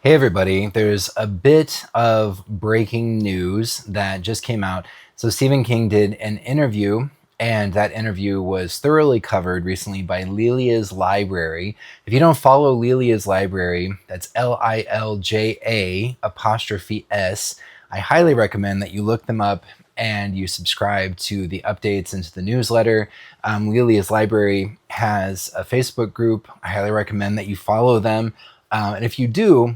Hey everybody, there's a bit of breaking news that just came out. So Stephen King did an interview, and that interview was thoroughly covered recently by Lilia's Library. If you don't follow Lilia's Library, that's Lilja apostrophe S. I highly recommend that you look them up and you subscribe to the updates and to the newsletter. Lilia's Library has a Facebook group. I highly recommend that you follow them. And if you do,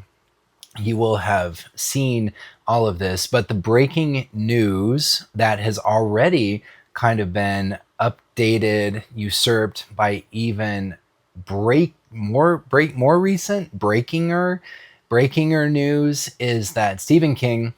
you will have seen all of this. But the breaking news that has already kind of been updated, usurped by even more recent breakinger news is that Stephen King,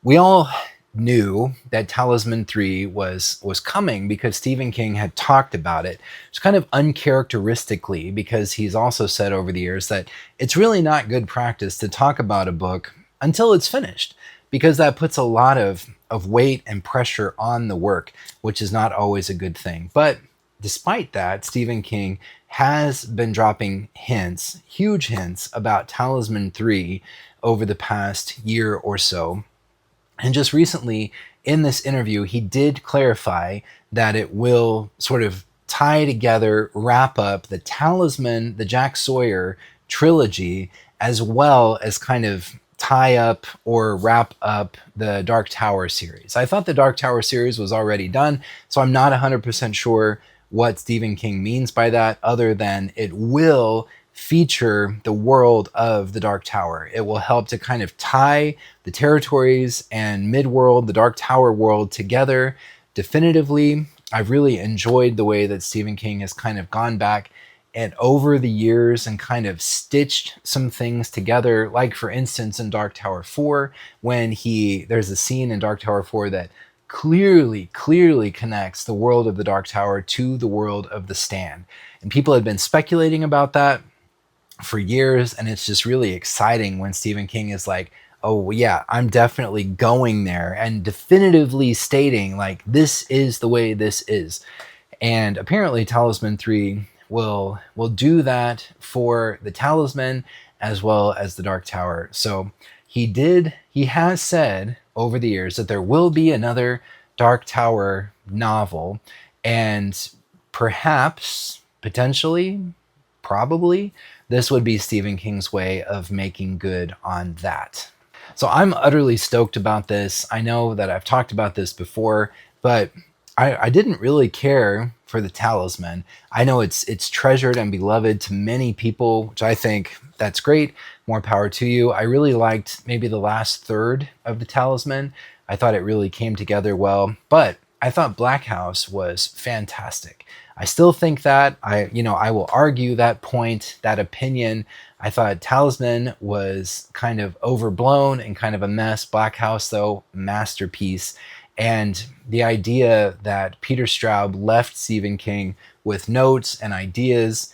we all knew that Talisman 3 was coming because Stephen King had talked about it. It's kind of uncharacteristically, because he's also said over the years that it's really not good practice to talk about a book until it's finished, because that puts a lot of weight and pressure on the work, which is not always a good thing. But despite that, Stephen King has been dropping hints, huge hints, about Talisman 3 over the past year or so. And just recently, in this interview, he did clarify that it will sort of tie together, wrap up the Talisman, the Jack Sawyer trilogy, as well as kind of tie up or wrap up the Dark Tower series. I thought the Dark Tower series was already done, so I'm not 100% sure what Stephen King means by that, other than it will feature the world of the Dark Tower. It will help to kind of tie the territories and Midworld, the Dark Tower world, together definitively. I've really enjoyed the way that Stephen King has kind of gone back and over the years and kind of stitched some things together. Like, for instance, in Dark Tower 4, when there's a scene in Dark Tower 4 that clearly connects the world of the Dark Tower to the world of the Stand. And people had been speculating about that for years, and it's just really exciting when Stephen King is like, oh yeah, I'm definitely going there, and definitively stating, like, this is the way this is. And apparently Talisman 3 will do that for the Talisman as well as the Dark Tower. So he has said over the years that there will be another Dark Tower novel, and perhaps, potentially, probably, this would be Stephen King's way of making good on that. So I'm utterly stoked about this. I know that I've talked about this before, but I didn't really care for the Talisman. I know it's treasured and beloved to many people, which I think that's great. More power to you. I really liked maybe the last third of the Talisman. I thought it really came together well, but I thought Black House was fantastic. I still think that. I will argue that point, that opinion. I thought Talisman was kind of overblown and kind of a mess. Black House, though, masterpiece. And the idea that Peter Straub left Stephen King with notes and ideas,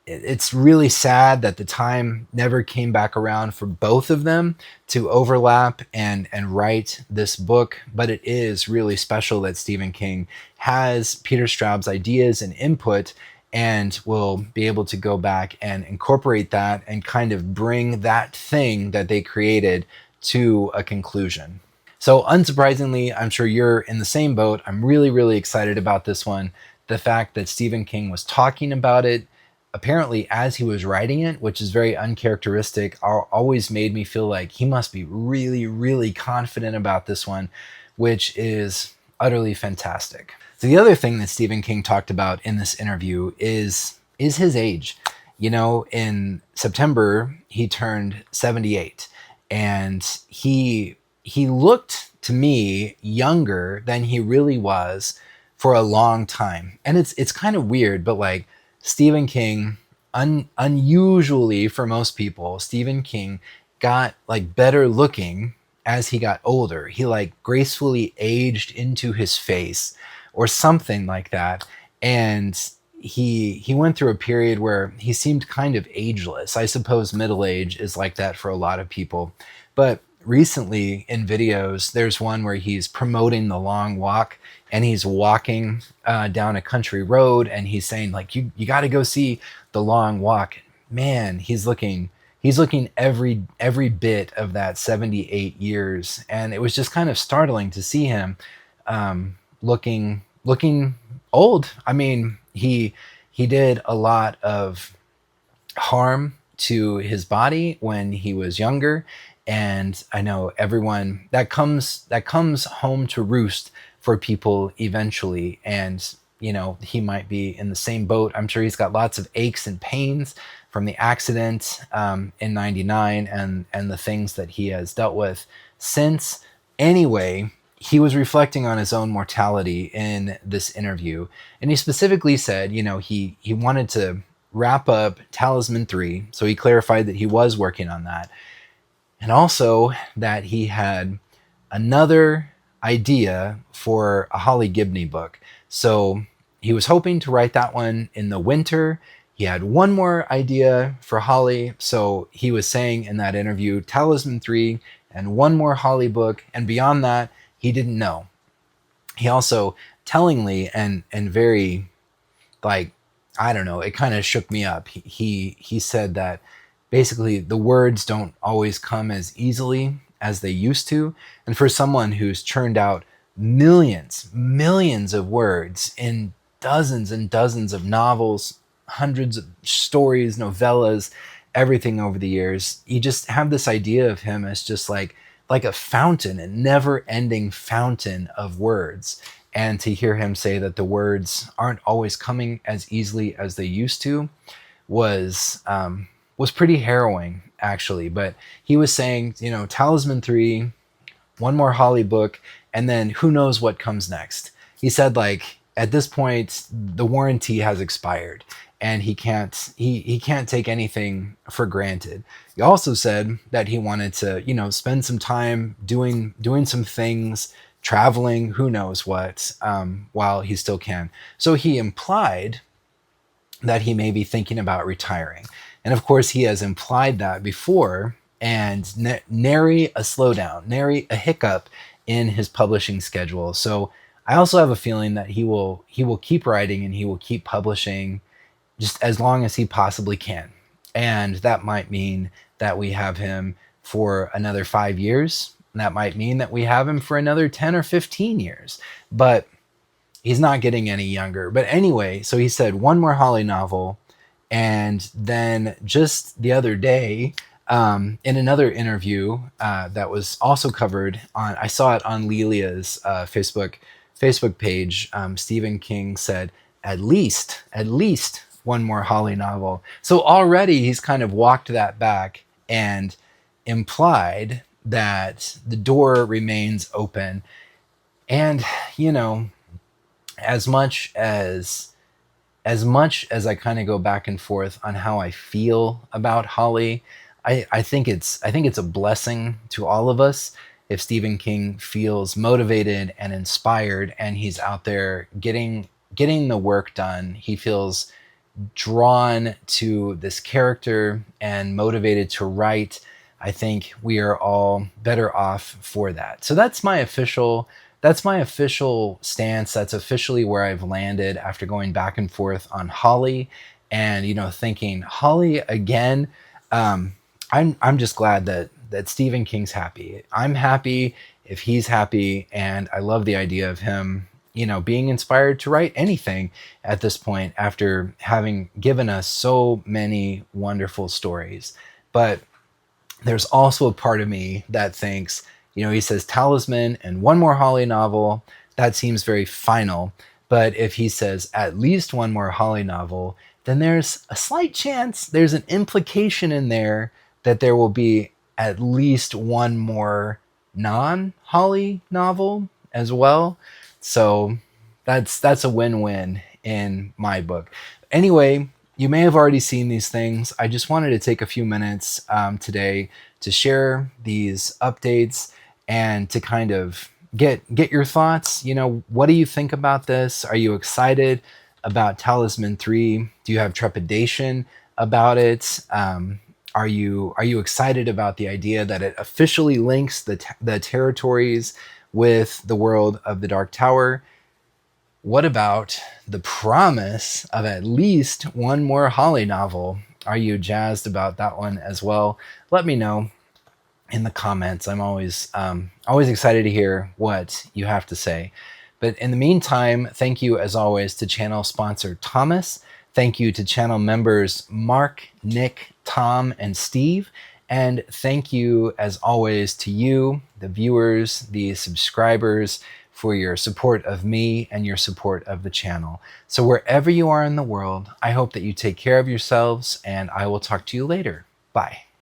it's really sad that the time never came back around for both of them to overlap and write this book. But it is really special that Stephen King has Peter Straub's ideas and input, and will be able to go back and incorporate that and kind of bring that thing that they created to a conclusion. So unsurprisingly, I'm sure you're in the same boat. I'm really excited about this one. The fact that Stephen King was talking about it apparently as he was writing it, which is very uncharacteristic, always made me feel like he must be really confident about this one, which is utterly fantastic. So the other thing that Stephen King talked about in this interview is his age. You know, in September, he turned 78, and he looked to me younger than he really was for a long time. And it's kind of weird, but like, Stephen King, unusually for most people, Stephen King got like better looking as he got older. He like gracefully aged into his face or something like that. And he went through a period where he seemed kind of ageless. I suppose middle age is like that for a lot of people. But recently in videos, there's one where he's promoting the long walk, and he's walking down a country road, and he's saying like, you got to go see the long walk. Man, he's looking he's looking every bit of that 78 years, and it was just kind of startling to see him looking old. I mean, he did a lot of harm to his body when he was younger, and I know everyone that comes home to roost for people eventually. And he might be in the same boat. I'm sure he's got lots of aches and pains from the accident in 99, and the things that he has dealt with since. Anyway, he was reflecting on his own mortality in this interview, and he specifically said, he wanted to wrap up Talisman 3. So he clarified that he was working on that. And also that he had another idea for a Holly Gibney book. So he was hoping to write that one in the winter. He had one more idea for Holly. So he was saying in that interview, Talisman 3 and one more Holly book. And beyond that, he didn't know. He also tellingly and very, like, I don't know, it kind of shook me up. He said that basically the words don't always come as easily as they used to. And for someone who's churned out millions of words in dozens and dozens of novels, hundreds of stories, novellas, everything over the years, you just have this idea of him as just like a fountain, a never-ending fountain of words. And to hear him say that the words aren't always coming as easily as they used to was pretty harrowing, actually. But he was saying, Talisman 3, one more Holly book, and then who knows what comes next. He said, like, at this point, the warranty has expired, and he can't take anything for granted. He also said that he wanted to, spend some time doing some things, traveling, who knows what, while he still can. So he implied that he may be thinking about retiring. And of course, he has implied that before, and nary a slowdown, nary a hiccup in his publishing schedule. So I also have a feeling that he will keep writing and he will keep publishing just as long as he possibly can. And that might mean that we have him for another 5 years. That might mean that we have him for another 10 or 15 years. But he's not getting any younger. But anyway, so he said one more Holly novel. And then just the other day, in another interview that was also covered on, I saw it on Lilia's Facebook page, Stephen King said, at least one more Holly novel. So already he's kind of walked that back and implied that the door remains open. And, as much as I kind of go back and forth on how I feel about Holly, I think it's a blessing to all of us if Stephen King feels motivated and inspired and he's out there getting the work done. He feels drawn to this character and motivated to write. I think we are all better off for that. So that's my official stance. That's officially where I've landed after going back and forth on Holly and, thinking Holly again. I'm just glad that Stephen King's happy. I'm happy if he's happy. And I love the idea of him, being inspired to write anything at this point after having given us so many wonderful stories. But there's also a part of me that thinks, he says Talisman and one more Holly novel, that seems very final. But if he says at least one more Holly novel, then there's a slight chance, there's an implication in there that there will be at least one more non-Holly novel as well. So that's a win-win in my book. Anyway, you may have already seen these things. I just wanted to take a few minutes today to share these updates and to kind of get your thoughts. What do you think about this? Are you excited about Talisman 3? Do you have trepidation about it? Are you excited about the idea that it officially links the territories with the world of the Dark Tower? What about the promise of at least one more Holly novel? Are you jazzed about that one as well? Let me know in the comments. I'm always excited to hear what you have to say. But in the meantime, thank you as always to channel sponsor Thomas. Thank you to channel members Mark, Nick, Tom, and Steve. And thank you as always to you, the viewers, the subscribers, for your support of me and your support of the channel. So wherever you are in the world, I hope that you take care of yourselves, and I will talk to you later. Bye.